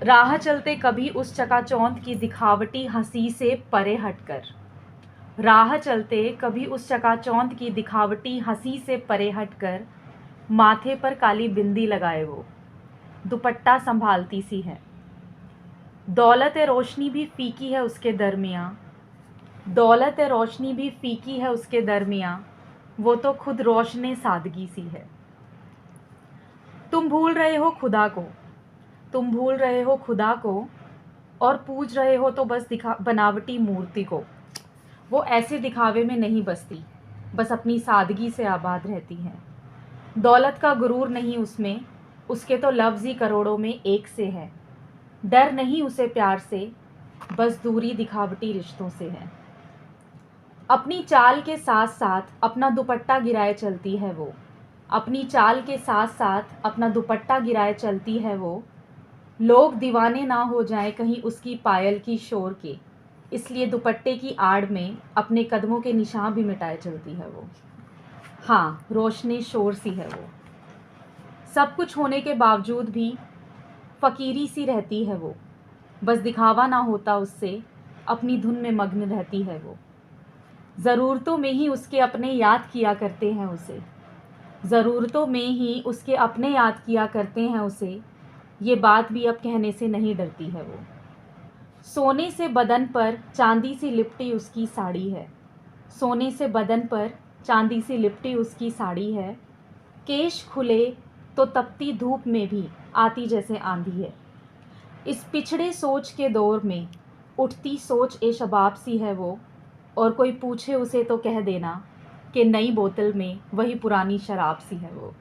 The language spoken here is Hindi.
राह चलते कभी उस चकाचौंध की दिखावटी हंसी से परे हटकर, राह चलते कभी उस चकाचौंध की दिखावटी हंसी से परे हटकर, माथे पर काली बिंदी लगाए वो दुपट्टा संभालती सी है। दौलत रोशनी भी फीकी है उसके दरमियाँ, दौलत रोशनी भी फीकी है उसके दरमियाँ, वो तो खुद रोशने सादगी सी है। तुम भूल रहे हो खुदा को, तुम भूल रहे हो खुदा को, और पूज रहे हो तो बस बनावटी मूर्ति को। वो ऐसे दिखावे में नहीं बसती, बस अपनी सादगी से आबाद रहती है। दौलत का गुरूर नहीं उसमें, उसके तो लफ्ज़ ही करोड़ों में एक से है। डर नहीं उसे प्यार से, बस दूरी दिखावटी रिश्तों से है। अपनी चाल के साथ साथ अपना दुपट्टा गिराए चलती है वो, अपनी चाल के साथ साथ अपना दुपट्टा गिराए चलती है वो। लोग दीवाने ना हो जाएं कहीं उसकी पायल की शोर के, इसलिए दुपट्टे की आड़ में अपने कदमों के निशान भी मिटाए चलती है वो। हाँ, रोशनी शोर सी है वो। सब कुछ होने के बावजूद भी फ़कीरी सी रहती है वो, बस दिखावा ना होता उससे, अपनी धुन में मग्न रहती है वो। ज़रूरतों में ही उसके अपने याद किया करते हैं उसे, ज़रूरतों में ही उसके अपने याद किया करते हैं उसे, ये बात भी अब कहने से नहीं डरती है वो। सोने से बदन पर चांदी सी लिपटी उसकी साड़ी है, सोने से बदन पर चांदी सी लिपटी उसकी साड़ी है। केश खुले तो तपती धूप में भी आती जैसे आंधी है। इस पिछड़े सोच के दौर में उठती सोच ए शबाब सी है वो, और कोई पूछे उसे तो कह देना कि नई बोतल में वही पुरानी शराब सी है वो।